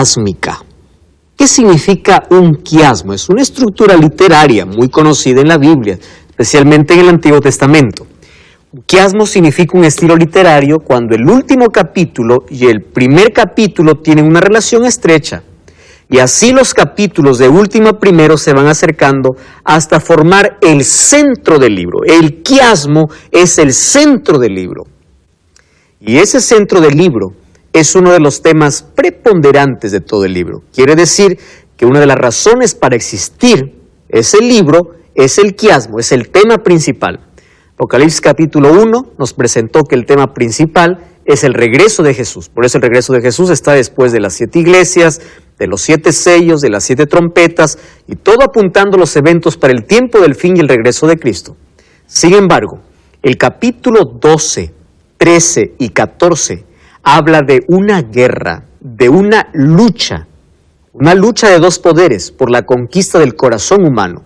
quiásmica. ¿Qué significa un quiasmo? Es una estructura literaria muy conocida en la Biblia, especialmente en el Antiguo Testamento. Un quiasmo significa un estilo literario cuando el último capítulo y el primer capítulo tienen una relación estrecha. Y así los capítulos de último a primero se van acercando hasta formar el centro del libro. El quiasmo es el centro del libro. Y ese centro del libro es uno de los temas preponderantes de todo el libro. Quiere decir que una de las razones para existir ese libro es el quiasmo, es el tema principal. Apocalipsis capítulo 1 nos presentó que el tema principal es el regreso de Jesús. Por eso el regreso de Jesús está después de las 7 iglesias, de los 7 sellos, de las 7 trompetas, y todo apuntando los eventos para el tiempo del fin y el regreso de Cristo. Sin embargo, el capítulo 12, 13 y 14 habla de una guerra, de una lucha de dos poderes por la conquista del corazón humano,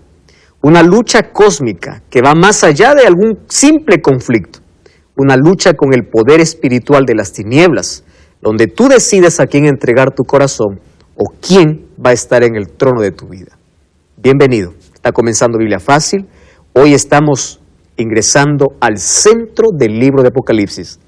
una lucha cósmica que va más allá de algún simple conflicto, una lucha con el poder espiritual de las tinieblas, donde tú decides a quién entregar tu corazón o quién va a estar en el trono de tu vida. Bienvenido, está comenzando Biblia Fácil. Hoy estamos ingresando al centro del libro de Apocalipsis.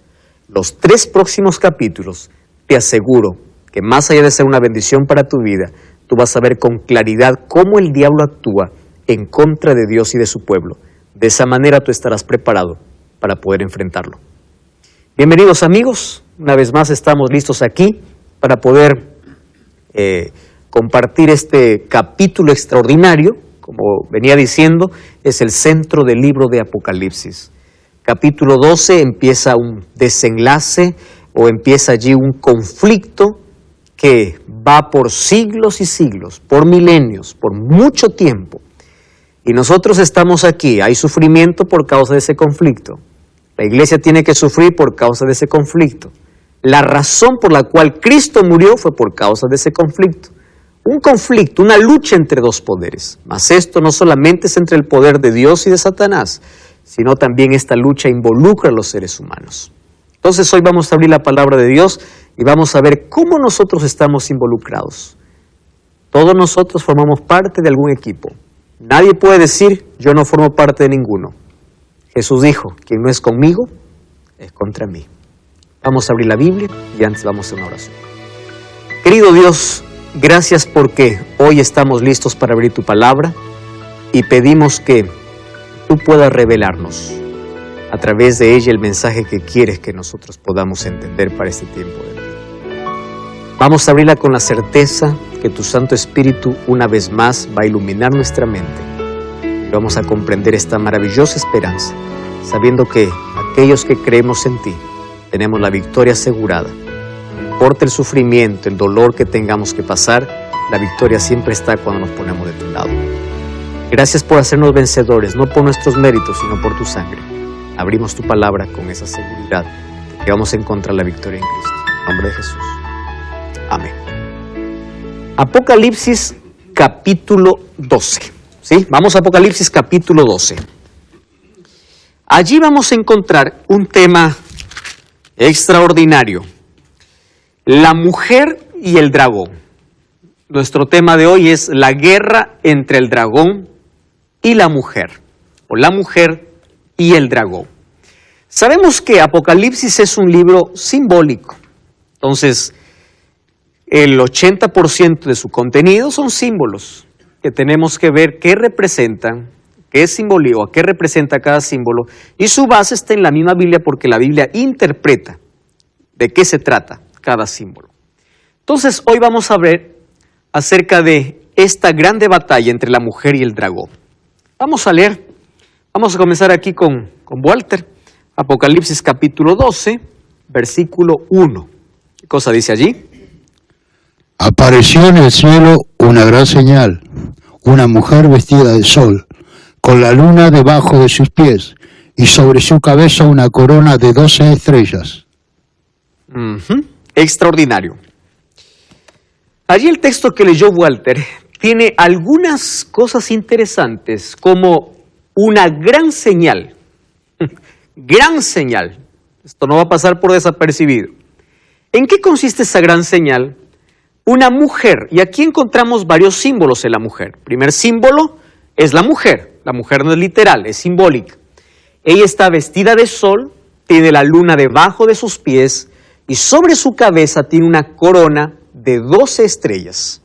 Los 3 próximos capítulos, te aseguro que más allá de ser una bendición para tu vida, tú vas a ver con claridad cómo el diablo actúa en contra de Dios y de su pueblo. De esa manera tú estarás preparado para poder enfrentarlo. Bienvenidos amigos, una vez más estamos listos aquí para poder compartir este capítulo extraordinario. Como venía diciendo, es el centro del libro de Apocalipsis. Capítulo 12 empieza un desenlace o empieza allí un conflicto que va por siglos y siglos, por milenios, por mucho tiempo. Y nosotros estamos aquí, hay sufrimiento por causa de ese conflicto. La iglesia tiene que sufrir por causa de ese conflicto. La razón por la cual Cristo murió fue por causa de ese conflicto. Un conflicto, una lucha entre dos poderes. Mas esto no solamente es entre el poder de Dios y de Satanás, sino también esta lucha involucra a los seres humanos. Entonces hoy vamos a abrir la palabra de Dios y vamos a ver cómo nosotros estamos involucrados. Todos nosotros formamos parte de algún equipo. Nadie puede decir, yo no formo parte de ninguno. Jesús dijo, quien no es conmigo, es contra mí. Vamos a abrir la Biblia y antes vamos a una oración. Querido Dios, gracias porque hoy estamos listos para abrir tu palabra y pedimos que tú puedas revelarnos a través de ella el mensaje que quieres que nosotros podamos entender para este tiempo de vida. Vamos a abrirla con la certeza que tu Santo Espíritu una vez más va a iluminar nuestra mente y vamos a comprender esta maravillosa esperanza, sabiendo que aquellos que creemos en ti tenemos la victoria asegurada. No importa el sufrimiento, el dolor que tengamos que pasar, la victoria siempre está cuando nos ponemos de tu lado. Gracias por hacernos vencedores, no por nuestros méritos, sino por tu sangre. Abrimos tu palabra con esa seguridad de que vamos a encontrar la victoria en Cristo. En nombre de Jesús. Amén. Apocalipsis capítulo 12. ¿Sí? Vamos a Apocalipsis capítulo 12. Allí vamos a encontrar un tema extraordinario. La mujer y el dragón. Nuestro tema de hoy es la guerra entre el dragón y la mujer. O la mujer y el dragón. Sabemos que Apocalipsis es un libro simbólico. Entonces, el 80% de su contenido son símbolos que tenemos que ver qué representan, qué simbolizan, qué representa cada símbolo. Y su base está en la misma Biblia porque la Biblia interpreta de qué se trata cada símbolo. Entonces, hoy vamos a ver acerca de esta grande batalla entre la mujer y el dragón. Vamos a leer, vamos a comenzar aquí con Walter, Apocalipsis capítulo 12, versículo 1. ¿Qué cosa dice allí? Apareció en el cielo una gran señal, una mujer vestida de sol, con la luna debajo de sus pies, y sobre su cabeza una corona de 12 estrellas. Extraordinario. Allí el texto que leyó Walter tiene algunas cosas interesantes, como una gran señal. Gran señal. Esto no va a pasar por desapercibido. ¿En qué consiste esa gran señal? una mujer, y aquí encontramos varios símbolos en la mujer. Primer símbolo es la mujer no es literal, es simbólica. Ella está vestida de sol, tiene la luna debajo de sus pies, y sobre su cabeza tiene una corona de 12 estrellas.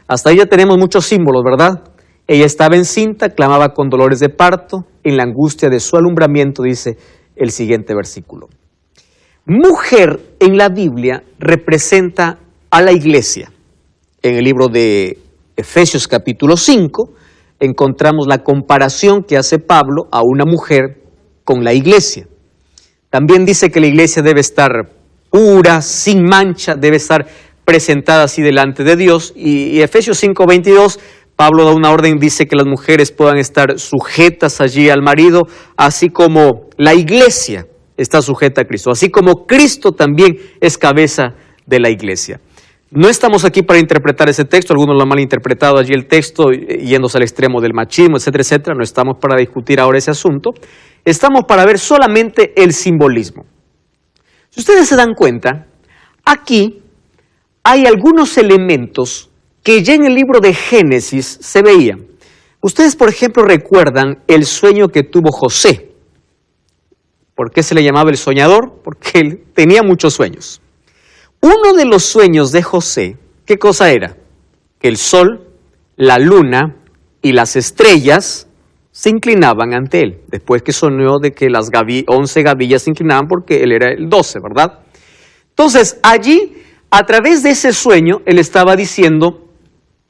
Hasta ahí ya tenemos muchos símbolos, ¿verdad? Ella estaba encinta, clamaba con dolores de parto, en la angustia de su alumbramiento, dice el siguiente versículo. Mujer en la Biblia representa a la iglesia. En el libro de Efesios capítulo 5 encontramos la comparación que hace Pablo a una mujer con la iglesia. También dice que la iglesia debe estar pura, sin mancha, debe estar presentada así delante de Dios. Y Efesios 5:22, Pablo da una orden, dice que las mujeres puedan estar sujetas allí al marido, así como la iglesia está sujeta a Cristo, así como Cristo también es cabeza de la iglesia. No estamos aquí para interpretar ese texto, algunos lo han malinterpretado allí el texto, yéndose al extremo del machismo, etcétera, etcétera. No estamos para discutir ahora ese asunto. Estamos para ver solamente el simbolismo. Si ustedes se dan cuenta, aquí hay algunos elementos que ya en el libro de Génesis se veían. Ustedes, por ejemplo, recuerdan el sueño que tuvo José. ¿Por qué se le llamaba el soñador? Porque él tenía muchos sueños. Uno de los sueños de José, ¿qué cosa era? Que el sol, la luna y las estrellas se inclinaban ante él. Después que soñó de que las 11 gavillas se inclinaban porque él era el 12, ¿verdad? Entonces, allí, a través de ese sueño, él estaba diciendo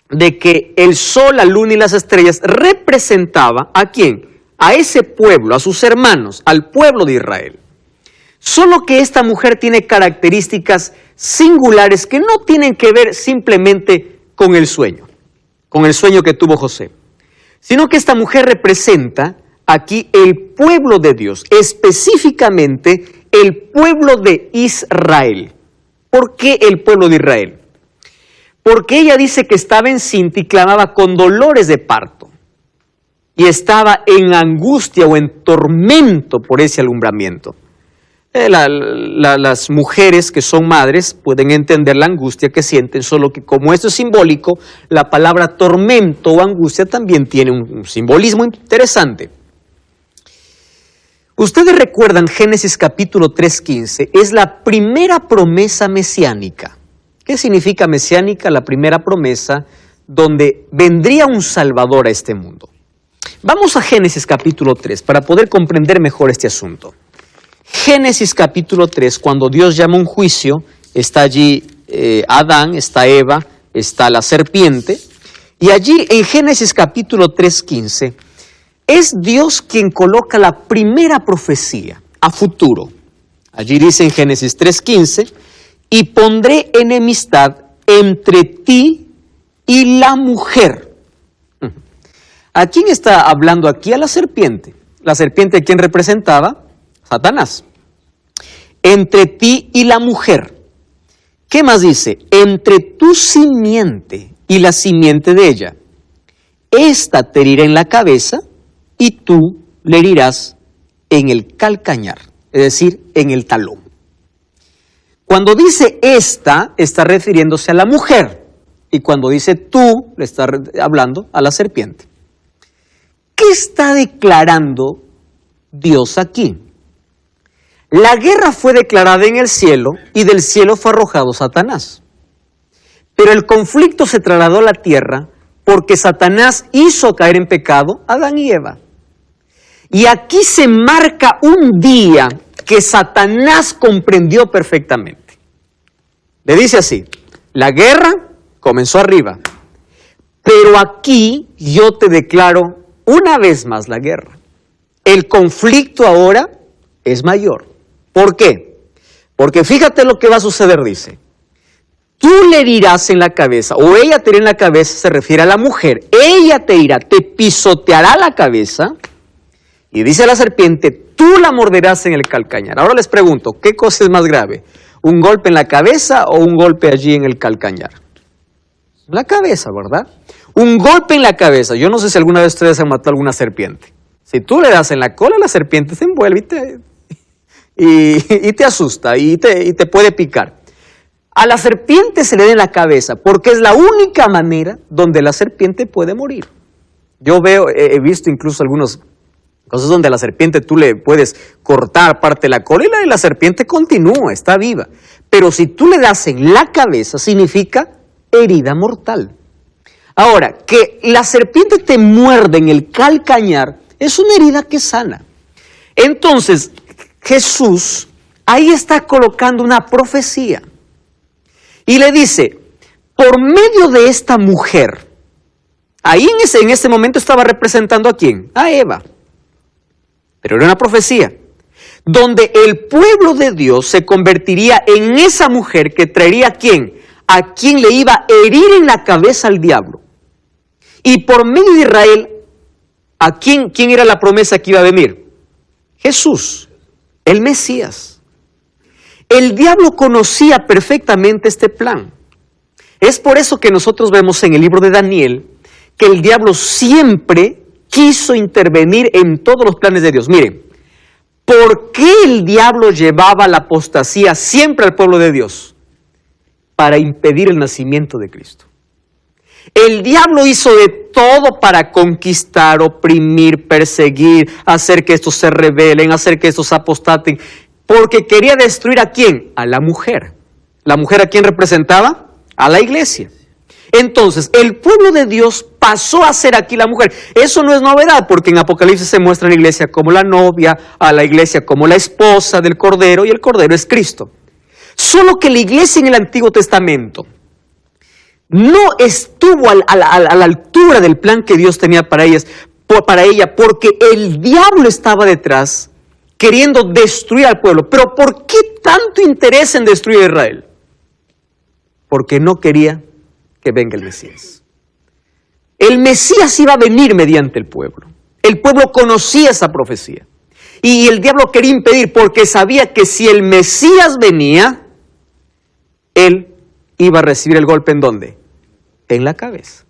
de que el sol, la luna y las estrellas representaba ¿a quién? A ese pueblo, a sus hermanos, al pueblo de Israel. Solo que esta mujer tiene características singulares que no tienen que ver simplemente con el sueño que tuvo José, sino que esta mujer representa aquí el pueblo de Dios, específicamente el pueblo de Israel. ¿Por qué el pueblo de Israel? Porque ella dice que estaba encinta y clamaba con dolores de parto, y estaba en angustia o en tormento por ese alumbramiento. Las mujeres que son madres pueden entender la angustia que sienten, solo que como esto es simbólico, la palabra tormento o angustia también tiene un simbolismo interesante. Ustedes recuerdan Génesis capítulo 3:15, es la primera promesa mesiánica. ¿Qué significa mesiánica? La primera promesa donde vendría un Salvador a este mundo. Vamos a Génesis capítulo 3 para poder comprender mejor este asunto. Génesis capítulo 3, cuando Dios llama un juicio, está allí Adán, está Eva, está la serpiente, y allí en Génesis capítulo 3:15, es Dios quien coloca la primera profecía a futuro. Allí dice en Génesis 3:15, y pondré enemistad entre ti y la mujer. ¿A quién está hablando aquí? A la serpiente. La serpiente, ¿a quién representaba? Satanás. Entre ti y la mujer. ¿Qué más dice? Entre tu simiente y la simiente de ella. Esta te herirá en la cabeza y tú le herirás en el calcañar, es decir, en el talón. Cuando dice esta, está refiriéndose a la mujer. Y cuando dice tú, le está hablando a la serpiente. ¿Qué está declarando Dios aquí? La guerra fue declarada en el cielo y del cielo fue arrojado Satanás. Pero el conflicto se trasladó a la tierra porque Satanás hizo caer en pecado a Adán y Eva. Y aquí se marca un día que Satanás comprendió perfectamente. Le dice así, la guerra comenzó arriba, pero aquí yo te declaro una vez más la guerra. El conflicto ahora es mayor. ¿Por qué? Porque fíjate lo que va a suceder, dice. Tú le herirás en la cabeza, o ella te herirá en la cabeza, se refiere a la mujer. Ella te irá, te pisoteará la cabeza, y dice la serpiente, tú la morderás en el calcañar. Ahora les pregunto, ¿qué cosa es más grave? ¿Un golpe en la cabeza o un golpe allí en el calcañar? La cabeza, ¿verdad? Un golpe en la cabeza. Yo no sé si alguna vez ustedes han matado a alguna serpiente. Si tú le das en la cola, la serpiente se envuelve y te asusta y te puede picar. A la serpiente se le da en la cabeza, porque es la única manera donde la serpiente puede morir. Yo he visto incluso algunos cosas donde a la serpiente tú le puedes cortar parte de la cola y la serpiente continúa, está viva. Pero si tú le das en la cabeza, significa herida mortal. Ahora, que la serpiente te muerde en el calcañar es una herida que sana. Entonces, Jesús ahí está colocando una profecía. Y le dice, por medio de esta mujer, ahí en ese momento estaba representando ¿a quién? A Eva. Pero era una profecía, donde el pueblo de Dios se convertiría en esa mujer que traería ¿a quién? A quien le iba a herir en la cabeza al diablo. Y por medio de Israel, ¿a quién era la promesa que iba a venir? Jesús, el Mesías. El diablo conocía perfectamente este plan. Es por eso que nosotros vemos en el libro de Daniel que el diablo siempre quiso intervenir en todos los planes de Dios. Miren, ¿por qué el diablo llevaba la apostasía siempre al pueblo de Dios? Para impedir el nacimiento de Cristo. El diablo hizo de todo para conquistar, oprimir, perseguir, hacer que estos se rebelen, hacer que estos apostaten, porque quería destruir ¿a quién? A la mujer. ¿La mujer a quién representaba? A la iglesia. Entonces, el pueblo de Dios pasó a ser aquí la mujer. Eso no es novedad, porque en Apocalipsis se muestra a la iglesia como la novia, a la iglesia como la esposa del Cordero, y el Cordero es Cristo. Solo que la iglesia en el Antiguo Testamento no estuvo a la altura del plan que Dios tenía para ella, porque el diablo estaba detrás queriendo destruir al pueblo. Pero ¿por qué tanto interés en destruir a Israel? Porque no quería que venga el Mesías. El Mesías iba a venir mediante el pueblo. El pueblo conocía esa profecía. Y el diablo quería impedir, porque sabía que si el Mesías venía, él iba a recibir el golpe ¿en dónde? En la cabeza.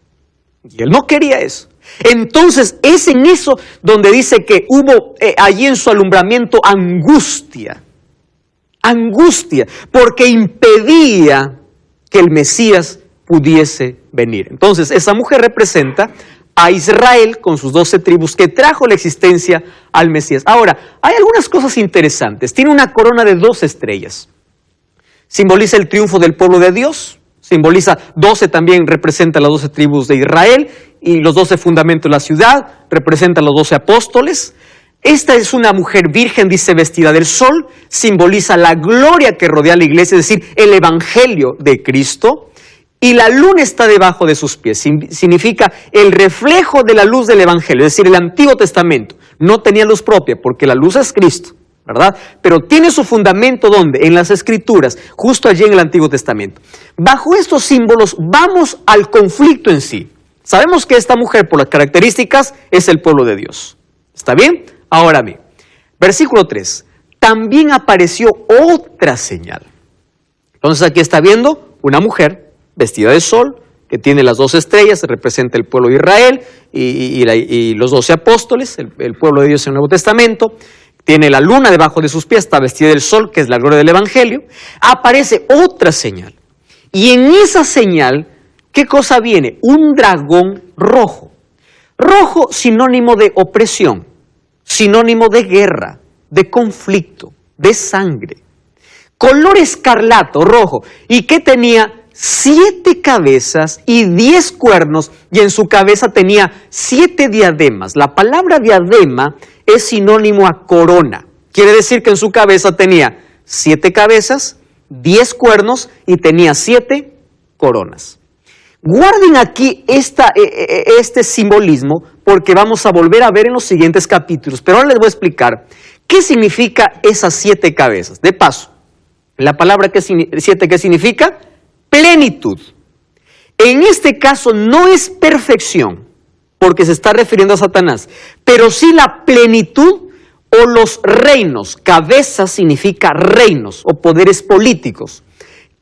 Y él no quería eso. Entonces es en eso donde dice que hubo allí en su alumbramiento angustia. Angustia, porque impedía que el Mesías pudiese venir. Entonces esa mujer representa a Israel con sus 12 tribus que trajo la existencia al Mesías. Ahora, hay algunas cosas interesantes. Tiene una corona de 2 estrellas. Simboliza el triunfo del pueblo de Dios. Simboliza 12, también representa las 12 tribus de Israel, y los 12 fundamentos de la ciudad, representa los 12 apóstoles. Esta es una mujer virgen, dice, vestida del sol, simboliza la gloria que rodea a la iglesia, es decir, el evangelio de Cristo, y la luna está debajo de sus pies, significa el reflejo de la luz del evangelio, es decir, el Antiguo Testamento no tenía luz propia, porque la luz es Cristo, ¿verdad? Pero tiene su fundamento ¿dónde? En las Escrituras, justo allí en el Antiguo Testamento. Bajo estos símbolos vamos al conflicto en sí. Sabemos que esta mujer, por las características, es el pueblo de Dios. ¿Está bien? Ahora bien, versículo 3. También apareció otra señal. Entonces aquí está viendo una mujer vestida de sol, que tiene las 2 estrellas, representa el pueblo de Israel y los 12 apóstoles, el pueblo de Dios en el Nuevo Testamento. Tiene la luna debajo de sus pies, está vestida del sol, que es la gloria del evangelio. Aparece otra señal. Y en esa señal, ¿qué cosa viene? Un dragón rojo. Rojo, sinónimo de opresión, sinónimo de guerra, de conflicto, de sangre. Color escarlato, rojo. ¿Y qué tenía? 7 cabezas y 10 cuernos, y en su cabeza tenía 7 diademas. La palabra diadema es sinónimo a corona. Quiere decir que en su cabeza tenía 7 cabezas, 10 cuernos y tenía 7 coronas. Guarden aquí este simbolismo, porque vamos a volver a ver en los siguientes capítulos. Pero ahora les voy a explicar qué significa esas 7 cabezas. De paso, la palabra 7, ¿qué significa? Plenitud. En este caso no es perfección, porque se está refiriendo a Satanás, pero sí la plenitud o los reinos. Cabeza significa reinos o poderes políticos,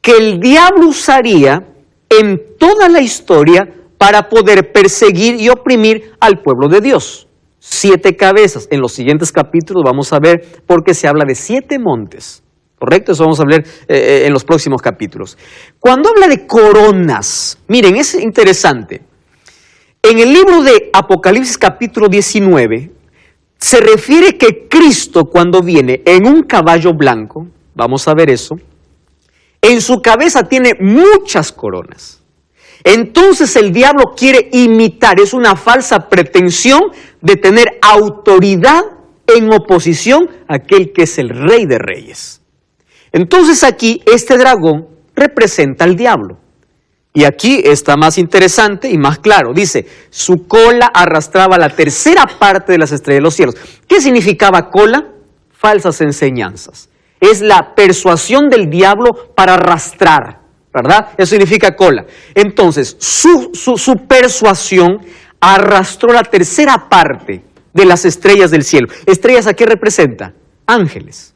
que el diablo usaría en toda la historia para poder perseguir y oprimir al pueblo de Dios. 7 cabezas. En los siguientes capítulos vamos a ver por qué se habla de 7 montes. ¿Correcto? Eso vamos a hablar en los próximos capítulos. Cuando habla de coronas, miren, es interesante. En el libro de Apocalipsis capítulo 19, se refiere que Cristo cuando viene en un caballo blanco, vamos a ver eso, en su cabeza tiene muchas coronas. Entonces el diablo quiere imitar, es una falsa pretensión de tener autoridad en oposición a aquel que es el Rey de Reyes. Entonces aquí este dragón representa al diablo. Y aquí está más interesante y más claro. Dice, su cola arrastraba la tercera parte de las estrellas de los cielos. ¿Qué significaba cola? Falsas enseñanzas. Es la persuasión del diablo para arrastrar, ¿verdad? Eso significa cola. Entonces, su persuasión arrastró la tercera parte de las estrellas del cielo. ¿Estrellas a qué representa? Ángeles.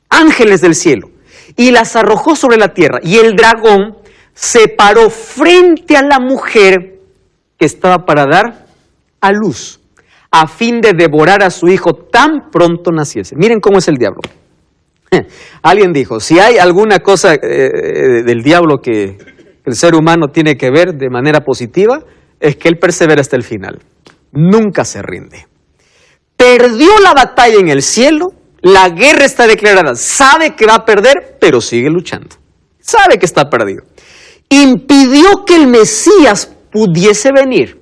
Ángeles del cielo. Y las arrojó sobre la tierra. Y el dragón se paró frente a la mujer que estaba para dar a luz, a fin de devorar a su hijo tan pronto naciese. Miren cómo es el diablo. Alguien dijo, si hay alguna cosa del diablo que el ser humano tiene que ver de manera positiva, es que él persevera hasta el final. Nunca se rinde. Perdió la batalla en el cielo, la guerra está declarada, sabe que va a perder, pero sigue luchando. Sabe que está perdido. Impidió que el Mesías pudiese venir,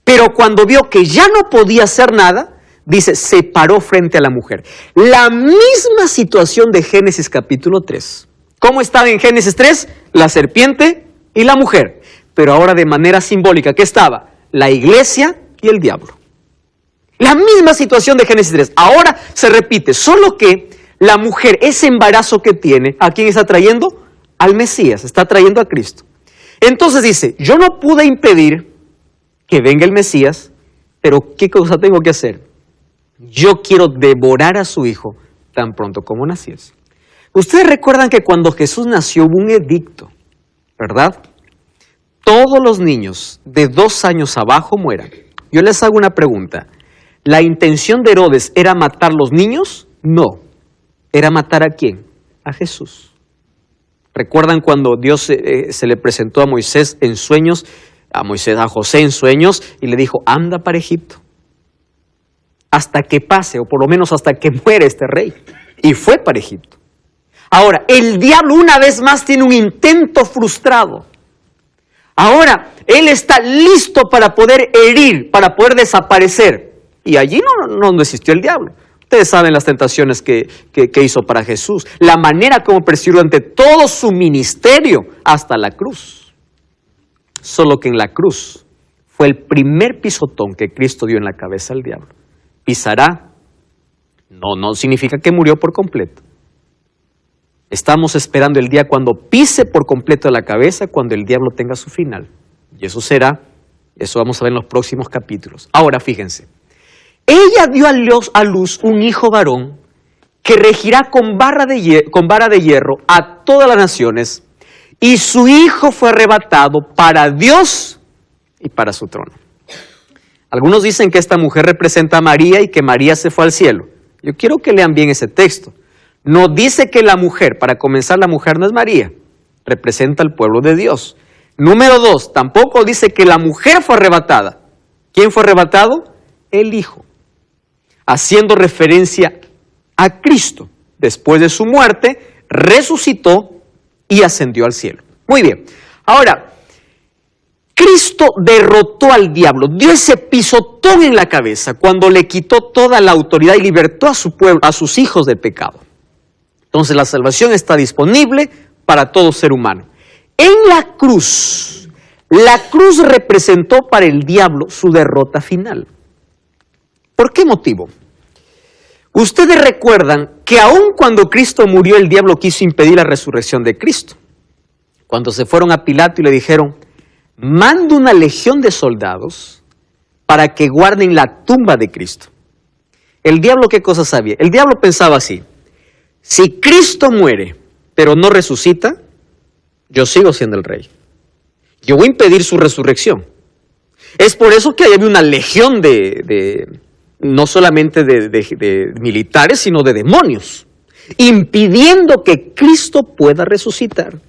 pero cuando vio que ya no podía hacer nada, dice, se paró frente a la mujer. La misma situación de Génesis capítulo 3. ¿Cómo estaba en Génesis 3? La serpiente y la mujer. Pero ahora de manera simbólica, ¿qué estaba? La iglesia y el diablo. La misma situación de Génesis 3. Ahora se repite, solo que la mujer, ese embarazo que tiene, ¿a quién está trayendo? Al Mesías, está trayendo a Cristo. Entonces dice, yo no pude impedir que venga el Mesías, pero ¿qué cosa tengo que hacer? Yo quiero devorar a su hijo tan pronto como naciese. Ustedes recuerdan que cuando Jesús nació hubo un edicto, ¿verdad? Todos los niños de 2 años abajo mueran. Yo les hago una pregunta. ¿La intención de Herodes era matar los niños? No. ¿Era matar a quién? A Jesús. ¿Recuerdan cuando Dios se le presentó a Moisés en sueños, a José en sueños, y le dijo, anda para Egipto, hasta que pase, o por lo menos hasta que muera este rey? Y fue para Egipto. Ahora, el diablo una vez más tiene un intento frustrado. Ahora, él está listo para poder herir, para poder desaparecer. Y allí no existió el diablo. Ustedes saben las tentaciones que hizo para Jesús, la manera como persiguió durante todo su ministerio hasta la cruz. Solo que en la cruz fue el primer pisotón que Cristo dio en la cabeza al diablo. Pisará, no significa que murió por completo. Estamos esperando el día cuando pise por completo la cabeza, cuando el diablo tenga su final. Y eso vamos a ver en los próximos capítulos. Ahora fíjense. Ella dio a luz un hijo varón que regirá con vara de hierro a todas las naciones, y su hijo fue arrebatado para Dios y para su trono. Algunos dicen que esta mujer representa a María y que María se fue al cielo. Yo quiero que lean bien ese texto. No dice que la mujer, para comenzar, la mujer no es María, representa al pueblo de Dios. Número 2, tampoco dice que la mujer fue arrebatada. ¿Quién fue arrebatado? El hijo. Haciendo referencia a Cristo. Después de su muerte, resucitó y ascendió al cielo. Muy bien. Ahora, Cristo derrotó al diablo, dio ese pisotón en la cabeza cuando le quitó toda la autoridad y libertó a su pueblo, a sus hijos del pecado. Entonces la salvación está disponible para todo ser humano. En la cruz representó para el diablo su derrota final. ¿Por qué motivo? Ustedes recuerdan que aun cuando Cristo murió, el diablo quiso impedir la resurrección de Cristo. Cuando se fueron a Pilato y le dijeron, manda una legión de soldados para que guarden la tumba de Cristo. El diablo, ¿qué cosa sabía? El diablo pensaba así, si Cristo muere, pero no resucita, yo sigo siendo el rey. Yo voy a impedir su resurrección. Es por eso que había una legión no solamente de militares, sino de demonios. impidiendo que Cristo pueda resucitar.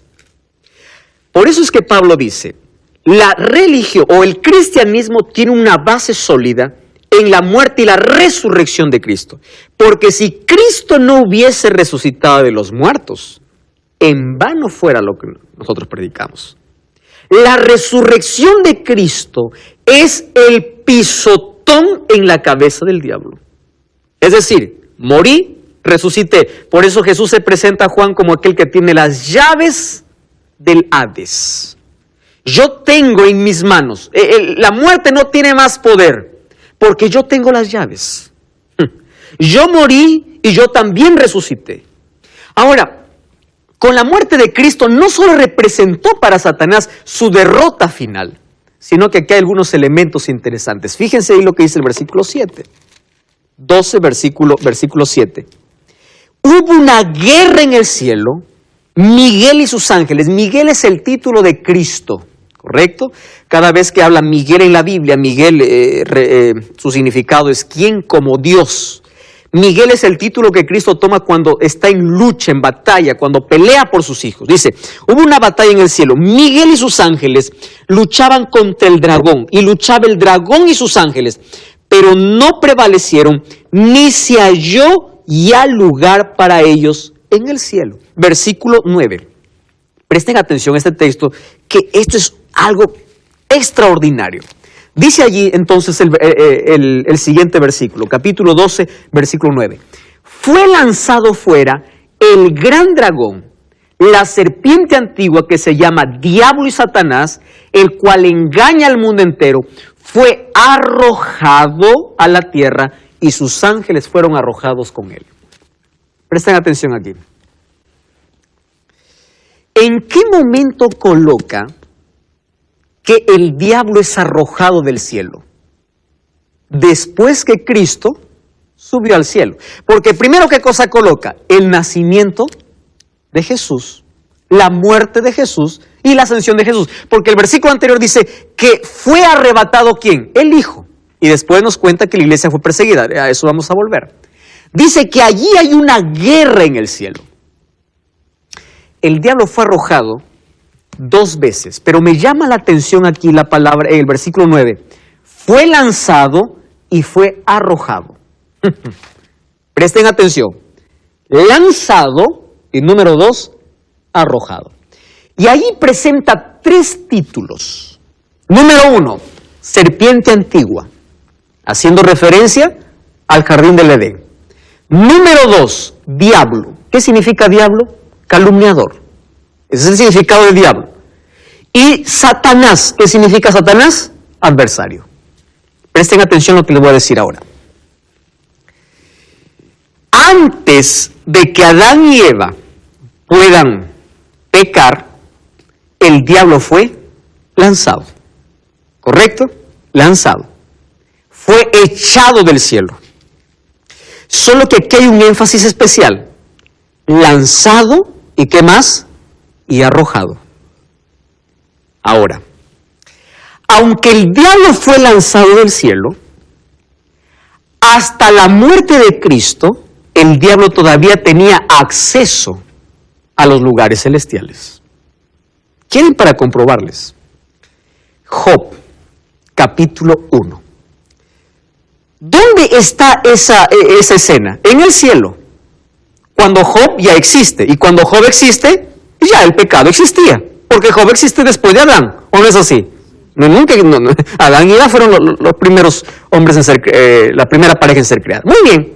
Por eso es que Pablo dice, la religión o el cristianismo tiene una base sólida en la muerte y la resurrección de Cristo. Porque si Cristo no hubiese resucitado de los muertos, en vano fuera lo que nosotros predicamos. La resurrección de Cristo es el pisotón en la cabeza del diablo. Es decir, morí, resucité. Por eso Jesús se presenta a Juan como aquel que tiene las llaves del Hades. Yo tengo en mis manos, la muerte no tiene más poder, porque yo tengo las llaves. Yo morí y yo también resucité. Ahora, con la muerte de Cristo no solo representó para Satanás su derrota final, sino que aquí hay algunos elementos interesantes. Fíjense ahí lo que dice el versículo 7. 12, versículo 7. Hubo una guerra en el cielo, Miguel y sus ángeles. Miguel es el título de Cristo, ¿correcto? Cada vez que habla Miguel en la Biblia, Miguel, su significado es quien como Dios. Miguel es el título que Cristo toma cuando está en lucha, en batalla, cuando pelea por sus hijos. Dice, hubo una batalla en el cielo. Miguel y sus ángeles luchaban contra el dragón. Y luchaba el dragón y sus ángeles. Pero no prevalecieron, ni se halló ya lugar para ellos en el cielo. Versículo 9. Presten atención a este texto, que esto es algo extraordinario. Dice allí entonces el siguiente versículo, capítulo 12, versículo 9. Fue lanzado fuera el gran dragón, la serpiente antigua que se llama Diablo y Satanás, el cual engaña al mundo entero, fue arrojado a la tierra y sus ángeles fueron arrojados con él. Presten atención aquí. ¿En qué momento coloca que el diablo es arrojado del cielo? Después que Cristo subió al cielo. Porque primero, ¿qué cosa coloca? El nacimiento de Jesús, la muerte de Jesús y la ascensión de Jesús. Porque el versículo anterior dice que fue arrebatado ¿quién? El Hijo. Y después nos cuenta que la iglesia fue perseguida. A eso vamos a volver. Dice que allí hay una guerra en el cielo. El diablo fue arrojado 2 veces, pero me llama la atención aquí la palabra, el versículo 9. Fue lanzado y fue arrojado. Presten atención. Lanzado y número 2, arrojado. Y ahí presenta 3 títulos. Número 1, serpiente antigua, haciendo referencia al jardín del Edén. Número 2, diablo. ¿Qué significa diablo? Calumniador. Ese es el significado de diablo. Y Satanás. ¿Qué significa Satanás? Adversario. Presten atención a lo que les voy a decir ahora. Antes de que Adán y Eva puedan pecar, el diablo fue lanzado. ¿Correcto? Lanzado. Fue echado del cielo. Solo que aquí hay un énfasis especial. Lanzado y ¿qué más? Y arrojado. Ahora, aunque el diablo fue lanzado del cielo, hasta la muerte de Cristo, el diablo todavía tenía acceso a los lugares celestiales. ¿Quieren para comprobarles? Job, capítulo 1. ¿Dónde está esa escena? En el cielo. Cuando Job ya existe. Y cuando Job existe, ya el pecado existía. Porque Job existe después de Adán. ¿O no es así? Nunca, Adán y Eva fueron los primeros hombres en ser, la primera pareja en ser creada. Muy bien.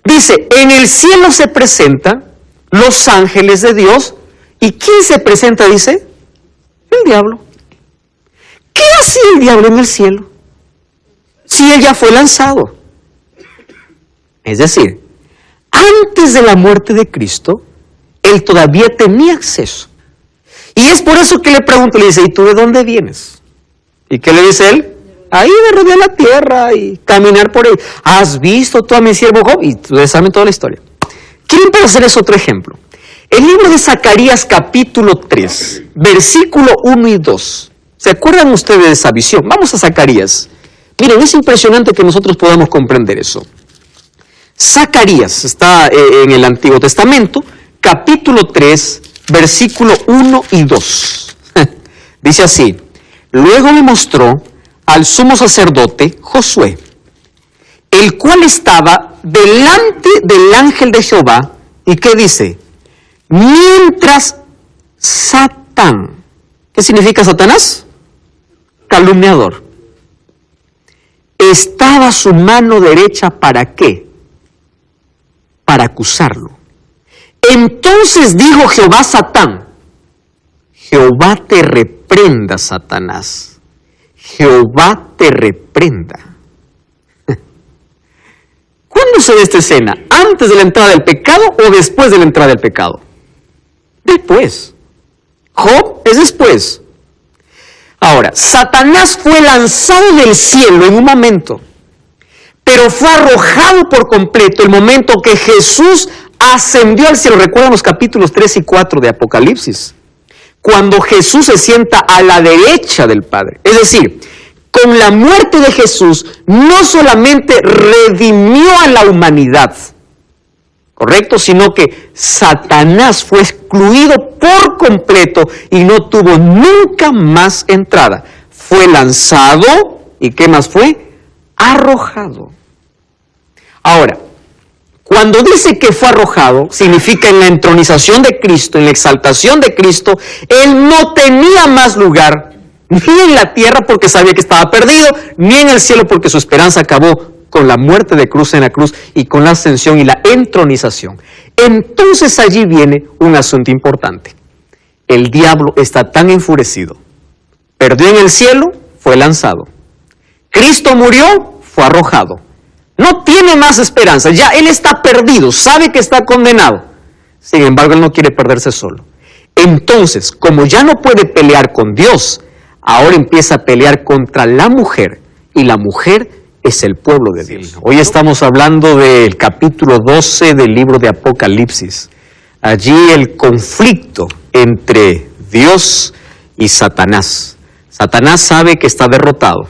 Dice, en el cielo se presentan los ángeles de Dios. ¿Y quién se presenta? Dice, el diablo. ¿Qué hacía el diablo en el cielo? Si él ya fue lanzado. Es decir, antes de la muerte de Cristo, él todavía tenía acceso. Y es por eso que le pregunto, le dice, ¿y tú de dónde vienes? ¿Y qué le dice él? Ahí de rodear la tierra y caminar por ahí. ¿Has visto tú a mi siervo Job? Y ustedes saben toda la historia. ¿Quieren para hacerles otro ejemplo? El libro de Zacarías capítulo 3, versículo 1 y 2. ¿Se acuerdan ustedes de esa visión? Vamos a Zacarías. Miren, es impresionante que nosotros podamos comprender eso. Zacarías, está en el Antiguo Testamento, capítulo 3, versículo 1 y 2. Dice así: luego me mostró al sumo sacerdote Josué, el cual estaba delante del ángel de Jehová. ¿Y qué dice? Mientras Satán, ¿qué significa Satanás? Calumniador. Estaba a su mano derecha, ¿para qué? Para acusarlo. Entonces dijo Jehová a Satán: Jehová te reprenda, Satanás. Jehová te reprenda. ¿Cuándo se ve esta escena? ¿Antes de la entrada del pecado o después de la entrada del pecado? Después. Job es después. Ahora, Satanás fue lanzado del cielo en un momento, pero fue arrojado por completo el momento que Jesús ascendió al cielo. ¿Recuerdan los capítulos 3 y 4 de Apocalipsis? Cuando Jesús se sienta a la derecha del Padre. Es decir, con la muerte de Jesús no solamente redimió a la humanidad, ¿correcto? Sino que Satanás fue excluido por completo y no tuvo nunca más entrada. Fue lanzado, ¿y qué más fue? Arrojado. Ahora, cuando dice que fue arrojado, significa en la entronización de Cristo, en la exaltación de Cristo, Él no tenía más lugar, ni en la tierra porque sabía que estaba perdido, ni en el cielo porque su esperanza acabó con la muerte de cruz en la cruz y con la ascensión y la entronización. Entonces allí viene un asunto importante. El diablo está tan enfurecido. Perdió en el cielo, fue lanzado. Cristo murió, fue arrojado. No tiene más esperanza, ya él está perdido, sabe que está condenado. Sin embargo, él no quiere perderse solo. Entonces, como ya no puede pelear con Dios, ahora empieza a pelear contra la mujer, y la mujer es el pueblo de Dios. Hoy estamos hablando del capítulo 12 del libro de Apocalipsis. Allí el conflicto entre Dios y Satanás. Satanás sabe que está derrotado,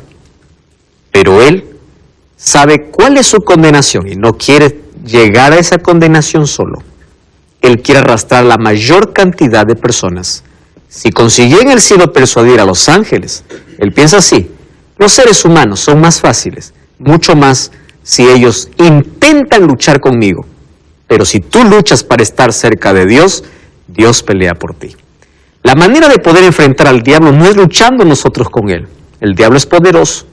pero él sabe cuál es su condenación y no quiere llegar a esa condenación solo. Él quiere arrastrar la mayor cantidad de personas. Si consiguió en el cielo persuadir a los ángeles, él piensa así: los seres humanos son más fáciles, mucho más si ellos intentan luchar conmigo. Pero si tú luchas para estar cerca de Dios, Dios pelea por ti. La manera de poder enfrentar al diablo no es luchando nosotros con él. El diablo es poderoso.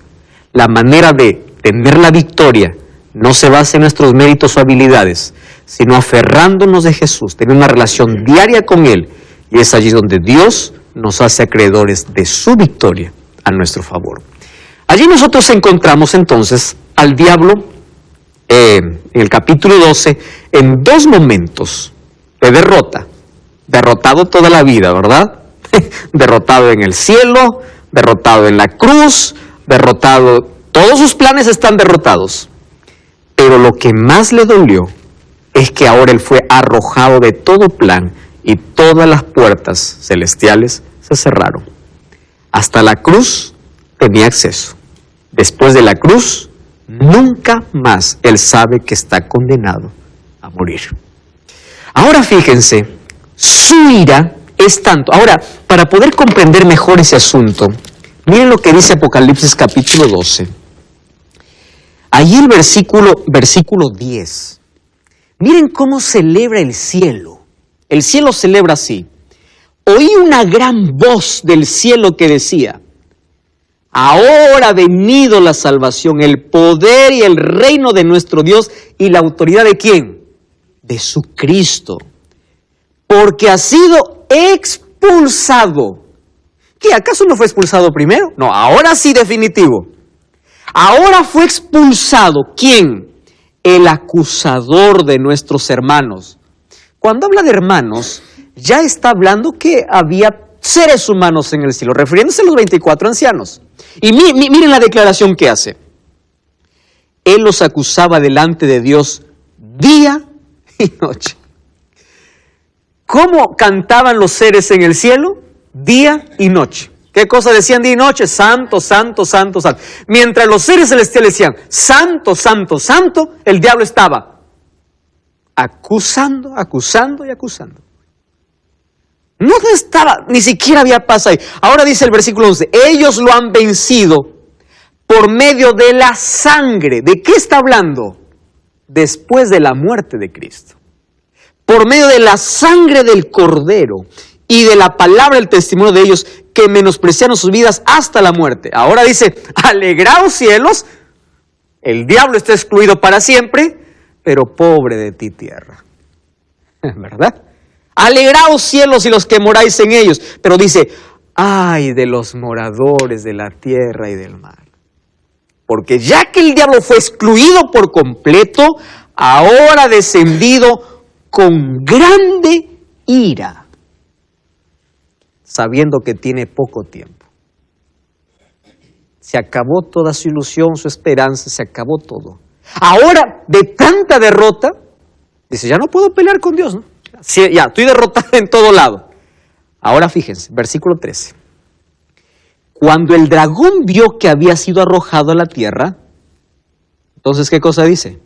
La manera de tener la victoria no se basa en nuestros méritos o habilidades, sino aferrándonos de Jesús, tener una relación diaria con Él, y es allí donde Dios nos hace acreedores de su victoria a nuestro favor. Allí nosotros encontramos entonces al diablo en el capítulo 12 en dos momentos de derrota. Derrotado toda la vida, ¿verdad? Derrotado en el cielo, derrotado en la cruz, derrotado. Todos sus planes están derrotados. Pero lo que más le dolió es que ahora él fue arrojado de todo plan y todas las puertas celestiales se cerraron. Hasta la cruz tenía acceso. Después de la cruz, nunca más él sabe que está condenado a morir. Ahora fíjense, su ira es tanto. Ahora, para poder comprender mejor ese asunto, miren lo que dice Apocalipsis capítulo 12. Allí el versículo 10. Miren cómo celebra el cielo. El cielo celebra así: oí una gran voz del cielo que decía: ahora ha venido la salvación, el poder y el reino de nuestro Dios y la autoridad ¿de quién? De su Cristo. Porque ha sido expulsado. ¿Qué? ¿Acaso no fue expulsado primero? No, ahora sí definitivo. Ahora fue expulsado, ¿quién? El acusador de nuestros hermanos. Cuando habla de hermanos, ya está hablando que había seres humanos en el cielo, refiriéndose a los 24 ancianos. Y miren la declaración que hace. Él los acusaba delante de Dios día y noche. ¿Cómo cantaban los seres en el cielo? Día y noche. ¿Qué cosa decían día y noche? Santo, santo, santo, santo. Mientras los seres celestiales decían santo, santo, santo, el diablo estaba acusando, acusando y acusando. No estaba, ni siquiera había paz ahí. Ahora dice el versículo 11, ellos lo han vencido por medio de la sangre. ¿De qué está hablando? Después de la muerte de Cristo. Por medio de la sangre del Cordero y de la palabra del testimonio de ellos que menospreciaron sus vidas hasta la muerte. Ahora dice, alegraos cielos, el diablo está excluido para siempre, pero pobre de ti tierra. ¿Verdad? Alegraos cielos y los que moráis en ellos. Pero dice, ay de los moradores de la tierra y del mar. Porque ya que el diablo fue excluido por completo, ahora ha descendido con grande ira, sabiendo que tiene poco tiempo. Se acabó toda su ilusión, su esperanza, se acabó todo. Ahora, de tanta derrota, dice, ya no puedo pelear con Dios, ¿no? Sí, ya, estoy derrotado en todo lado. Ahora fíjense, versículo 13. Cuando el dragón vio que había sido arrojado a la tierra, entonces, ¿qué cosa dice?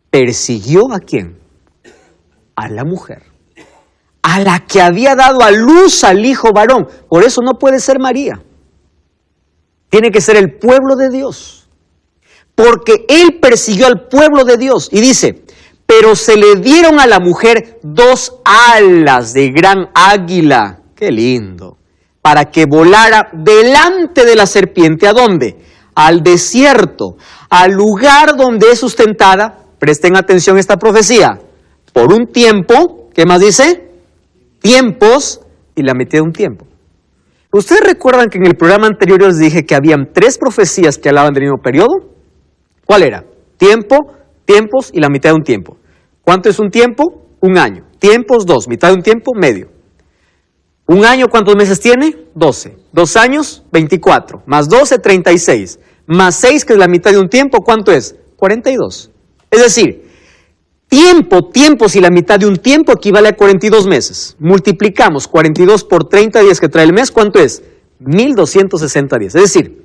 Persiguió ¿a quién? A la mujer, a la que había dado a luz al hijo varón. Por eso no puede ser María. Tiene que ser el pueblo de Dios. Porque él persiguió al pueblo de Dios. Y dice, pero se le dieron a la mujer 2 alas de gran águila. ¡Qué lindo! Para que volara delante de la serpiente. ¿A dónde? Al desierto, al lugar donde es sustentada. Presten atención a esta profecía. Por un tiempo, ¿qué más dice? Tiempos y la mitad de un tiempo. ¿Ustedes recuerdan que en el programa anterior les dije que habían 3 profecías que hablaban del mismo periodo? ¿Cuál era? Tiempo, tiempos y la mitad de un tiempo. ¿Cuánto es un tiempo? 1 año. Tiempos, 2. Mitad de un tiempo, medio. 1 año, ¿cuántos meses tiene? 12. 2 años, 24. Más 12, 36. Más 6, que es la mitad de un tiempo, ¿cuánto es? 42. Es decir, tiempo, tiempos y la mitad de un tiempo equivale a 42 meses. Multiplicamos 42 por 30 días que trae el mes, ¿cuánto es? 1260 días. Es decir,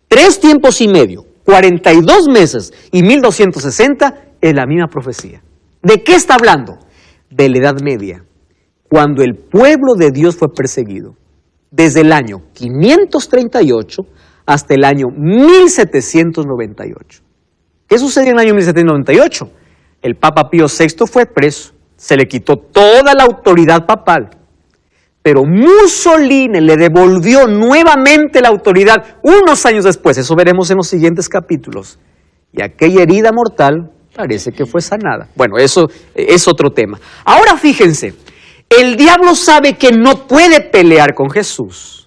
3 tiempos y medio, 42 meses y 1260 es la misma profecía. ¿De qué está hablando? De la Edad Media, cuando el pueblo de Dios fue perseguido. Desde el año 538 hasta el año 1798. ¿Qué sucedió en el año 1798? El Papa Pío VI fue preso, se le quitó toda la autoridad papal, pero Mussolini le devolvió nuevamente la autoridad unos años después, eso veremos en los siguientes capítulos, y aquella herida mortal parece que fue sanada. Bueno, eso es otro tema. Ahora fíjense, el diablo sabe que no puede pelear con Jesús.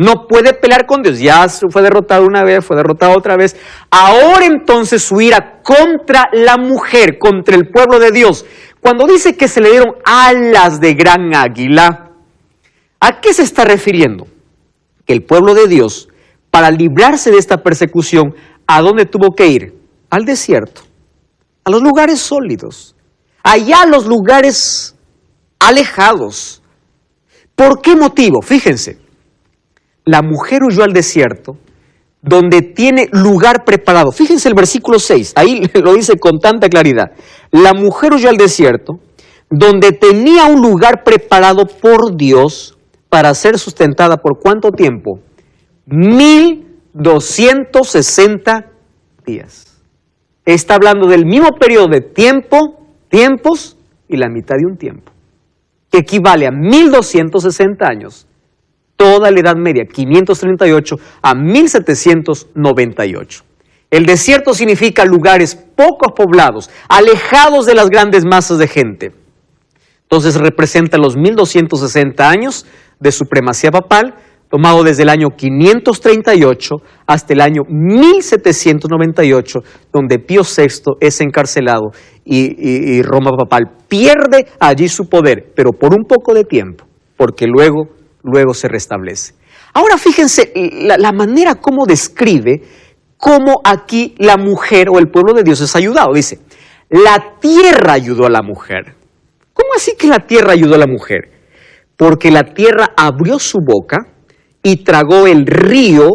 No puede pelear con Dios. Ya fue derrotado una vez, fue derrotado otra vez. Ahora entonces su ira contra la mujer, contra el pueblo de Dios. Cuando dice que se le dieron alas de gran águila, ¿a qué se está refiriendo? Que el pueblo de Dios, para librarse de esta persecución, ¿a dónde tuvo que ir? Al desierto, a los lugares sólidos, allá a los lugares alejados. ¿Por qué motivo? Fíjense. La mujer huyó al desierto, donde tiene lugar preparado. Fíjense el versículo 6, ahí lo dice con tanta claridad. La mujer huyó al desierto, donde tenía un lugar preparado por Dios para ser sustentada ¿por cuánto tiempo? 1260 días. Está hablando del mismo periodo de tiempo, tiempos y la mitad de un tiempo, que equivale a 1260 años. Toda la Edad Media, 538 a 1798. El desierto significa lugares poco poblados, alejados de las grandes masas de gente. Entonces representa los 1260 años de supremacía papal, tomado desde el año 538 hasta el año 1798, donde Pío VI es encarcelado y Roma papal pierde allí su poder, pero por un poco de tiempo, porque luego se restablece. Ahora fíjense la manera como describe cómo aquí la mujer o el pueblo de Dios es ayudado. Dice, la tierra ayudó a la mujer. ¿Cómo así que la tierra ayudó a la mujer? Porque la tierra abrió su boca y tragó el río,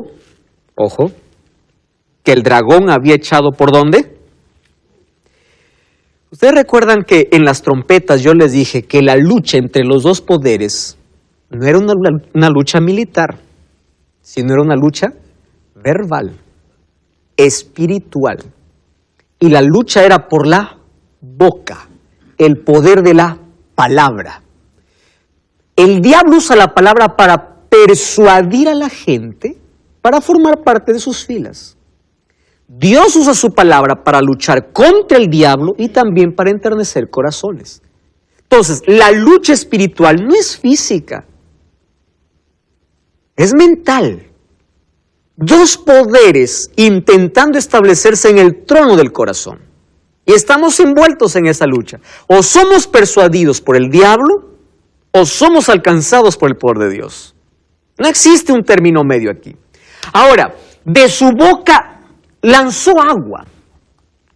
ojo, que el dragón había echado ¿por dónde? Ustedes recuerdan que en las trompetas yo les dije que la lucha entre los dos poderes no era una lucha militar, sino era una lucha verbal, espiritual. Y la lucha era por la boca, el poder de la palabra. El diablo usa la palabra para persuadir a la gente para formar parte de sus filas. Dios usa su palabra para luchar contra el diablo y también para enternecer corazones. Entonces, la lucha espiritual no es física, es mental. Dos poderes intentando establecerse en el trono del corazón. Y estamos envueltos en esa lucha. O somos persuadidos por el diablo, o somos alcanzados por el poder de Dios. No existe un término medio aquí. Ahora, de su boca lanzó agua.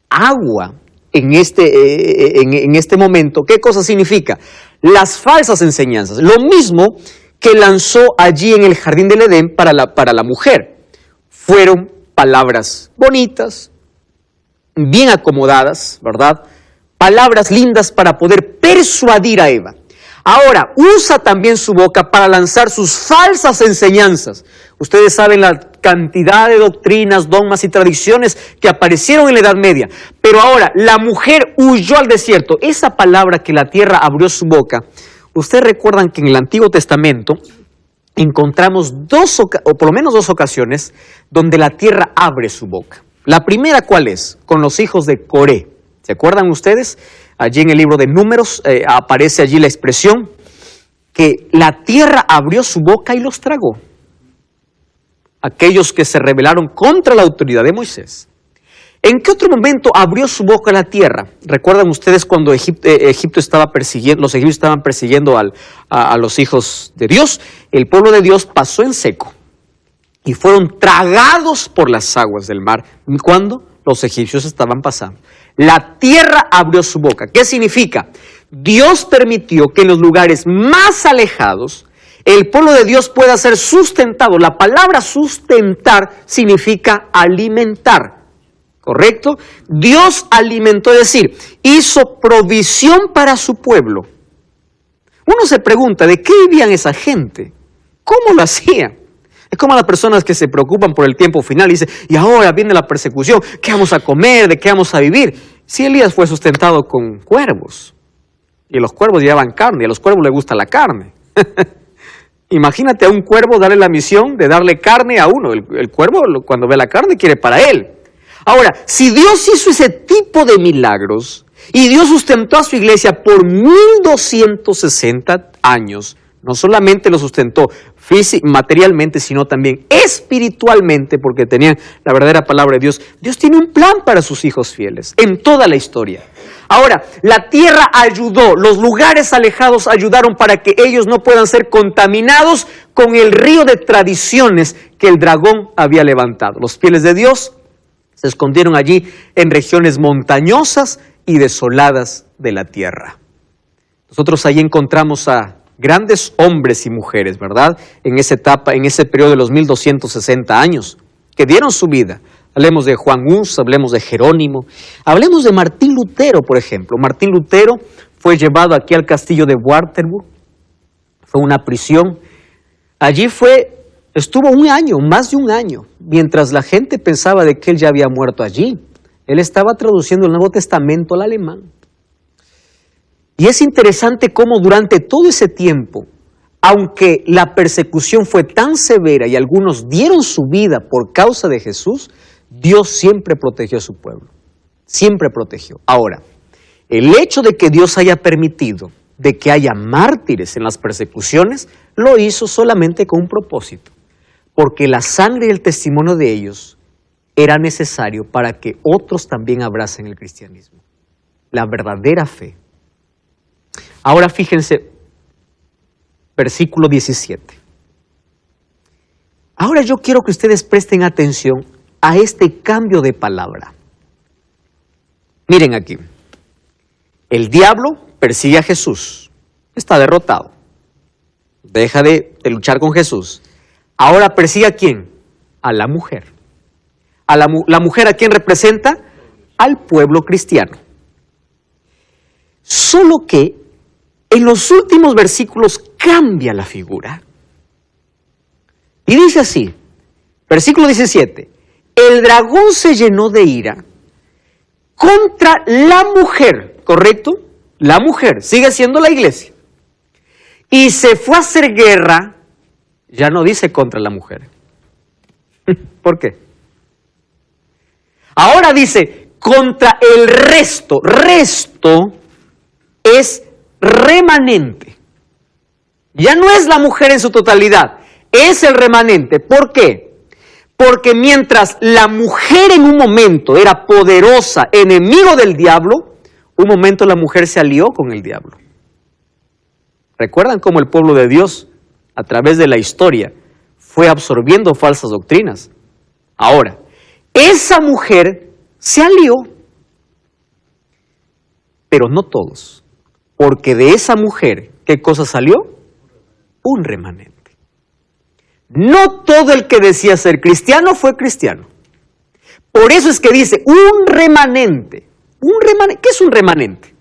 Agua en este momento. ¿Qué cosa significa? Las falsas enseñanzas. Lo mismo que lanzó allí en el jardín del Edén para la mujer. Fueron palabras bonitas, bien acomodadas, ¿verdad? Palabras lindas para poder persuadir a Eva. Ahora, usa también su boca para lanzar sus falsas enseñanzas. Ustedes saben la cantidad de doctrinas, dogmas y tradiciones que aparecieron en la Edad Media. Pero ahora, la mujer huyó al desierto. Esa palabra que la tierra abrió su boca, ustedes recuerdan que en el Antiguo Testamento encontramos o por lo menos dos ocasiones donde la tierra abre su boca. La primera, ¿cuál es? Con los hijos de Coré. ¿Se acuerdan ustedes? Allí en el libro de Números aparece allí la expresión que la tierra abrió su boca y los tragó. Aquellos que se rebelaron contra la autoridad de Moisés. ¿En qué otro momento abrió su boca la tierra? ¿Recuerdan ustedes cuando Egipto estaba persiguiendo, los egipcios estaban persiguiendo a los hijos de Dios? El pueblo de Dios pasó en seco y fueron tragados por las aguas del mar cuando los egipcios estaban pasando. La tierra abrió su boca. ¿Qué significa? Dios permitió que en los lugares más alejados el pueblo de Dios pueda ser sustentado. La palabra sustentar significa alimentar. ¿Correcto? Dios alimentó, es decir, hizo provisión para su pueblo. Uno se pregunta, ¿de qué vivían esa gente? ¿Cómo lo hacían? Es como las personas que se preocupan por el tiempo final y dicen, y ahora viene la persecución, ¿qué vamos a comer? ¿De qué vamos a vivir? Si Elías fue sustentado con cuervos, y los cuervos llevaban carne, y a los cuervos les gusta la carne. Imagínate a un cuervo darle la misión de darle carne a uno. El cuervo cuando ve la carne quiere para él. Ahora, si Dios hizo ese tipo de milagros y Dios sustentó a su iglesia por 1260 años, no solamente lo sustentó materialmente, sino también espiritualmente, porque tenían la verdadera palabra de Dios. Dios tiene un plan para sus hijos fieles en toda la historia. Ahora, la tierra ayudó, los lugares alejados ayudaron para que ellos no puedan ser contaminados con el río de tradiciones que el dragón había levantado. Los fieles de Dios se escondieron allí en regiones montañosas y desoladas de la tierra. Nosotros ahí encontramos a grandes hombres y mujeres, ¿verdad? En esa etapa, en ese periodo de los 1260 años, que dieron su vida. Hablemos de Juan Hus, hablemos de Jerónimo, hablemos de Martín Lutero, por ejemplo. Martín Lutero fue llevado aquí al castillo de Wartburg, fue una prisión. Allí estuvo un año, más de un año, mientras la gente pensaba de que él ya había muerto allí. Él estaba traduciendo el Nuevo Testamento al alemán. Y es interesante cómo durante todo ese tiempo, aunque la persecución fue tan severa y algunos dieron su vida por causa de Jesús, Dios siempre protegió a su pueblo, siempre protegió. Ahora, el hecho de que Dios haya permitido de que haya mártires en las persecuciones, lo hizo solamente con un propósito, porque la sangre y el testimonio de ellos era necesario para que otros también abracen el cristianismo, la verdadera fe. Ahora fíjense, versículo 17. Ahora yo quiero que ustedes presten atención a este cambio de palabra. Miren aquí. El diablo persigue a Jesús. Está derrotado. Deja de luchar con Jesús. Ahora persigue ¿a quién? A la mujer. ¿La mujer a quién representa? Al pueblo cristiano. Solo que en los últimos versículos cambia la figura. Y dice así, versículo 17, el dragón se llenó de ira contra la mujer, ¿correcto? La mujer, sigue siendo la iglesia. Y se fue a hacer guerra, ya no dice contra la mujer. ¿Por qué? Ahora dice contra el resto. Resto es remanente. Ya no es la mujer en su totalidad, es el remanente. ¿Por qué? Porque mientras la mujer en un momento era poderosa, enemigo del diablo, un momento la mujer se alió con el diablo. ¿Recuerdan cómo el pueblo de Dios, a través de la historia, fue absorbiendo falsas doctrinas? Ahora, esa mujer se alió, pero no todos, porque de esa mujer, ¿qué cosa salió? Un remanente. No todo el que decía ser cristiano fue cristiano. Por eso es que dice un remanente. ¿Qué es un remanente?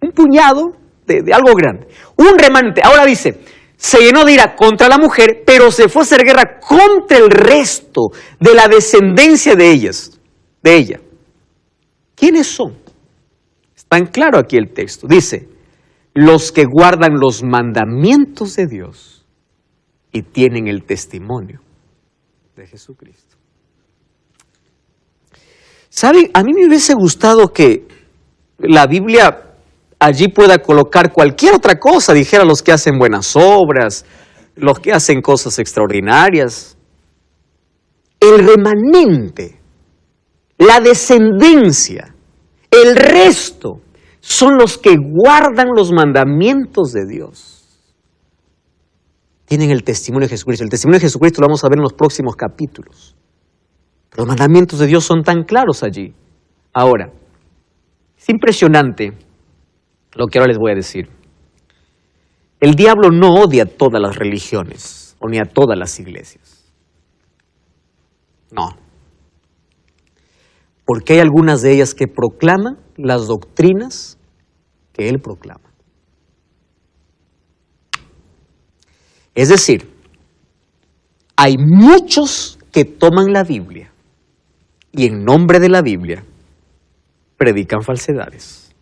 Un puñado de algo grande. Un remanente. Ahora dice, se llenó de ira contra la mujer, pero se fue a hacer guerra contra el resto de la descendencia de ella. ¿Quiénes son? Está en claro aquí el texto. Dice, los que guardan los mandamientos de Dios y tienen el testimonio de Jesucristo. ¿Saben? A mí me hubiese gustado que la Biblia allí pueda colocar cualquier otra cosa, dijera los que hacen buenas obras, los que hacen cosas extraordinarias. El remanente, la descendencia, el resto, son los que guardan los mandamientos de Dios. Tienen el testimonio de Jesucristo. El testimonio de Jesucristo lo vamos a ver en los próximos capítulos. Los mandamientos de Dios son tan claros allí. Ahora, es impresionante lo que ahora les voy a decir. El diablo no odia a todas las religiones, o ni a todas las iglesias. No. Porque hay algunas de ellas que proclaman las doctrinas que él proclama. Es decir, hay muchos que toman la Biblia y en nombre de la Biblia predican falsedades.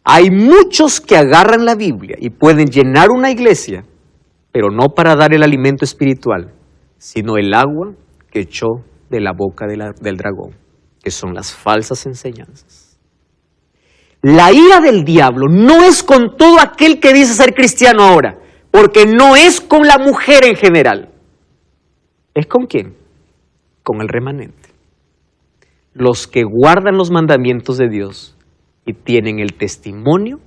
Hay muchos que agarran la Biblia y pueden llenar una iglesia, pero no para dar el alimento espiritual, sino el agua que echó de la boca del dragón, que son las falsas enseñanzas. La ira del diablo no es con todo aquel que dice ser cristiano ahora, porque no es con la mujer en general. ¿Es con quién? Con el remanente. Los que guardan los mandamientos de Dios y tienen el testimonio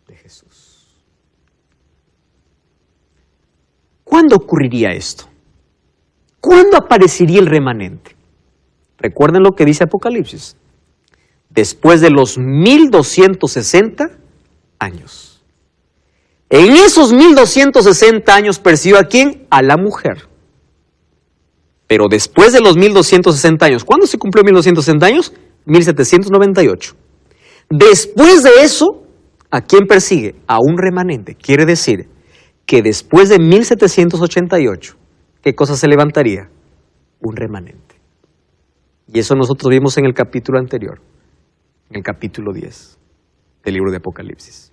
de Jesús. ¿Cuándo ocurriría esto? ¿Cuándo aparecería el remanente? Recuerden lo que dice Apocalipsis. Después de los 1260 años. En esos 1260 años persiguió a ¿quién? A la mujer. Pero después de los 1260 años, ¿cuándo se cumplió 1260 años? 1798. Después de eso, ¿a quién persigue? A un remanente. Quiere decir que después de 1788, ¿qué cosa se levantaría? Un remanente. Y eso nosotros vimos en el capítulo anterior, en el capítulo 10 del libro de Apocalipsis.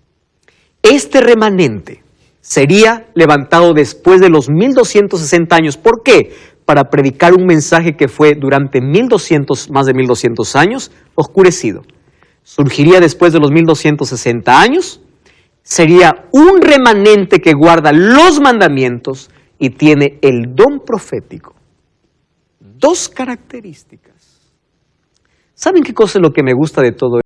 Este remanente sería levantado después de los 1260 años. ¿Por qué? Para predicar un mensaje que fue durante más de 1200 años oscurecido. Surgiría después de los 1260 años, sería un remanente que guarda los mandamientos y tiene el don profético. Dos características. ¿Saben qué cosa es lo que me gusta de todo esto?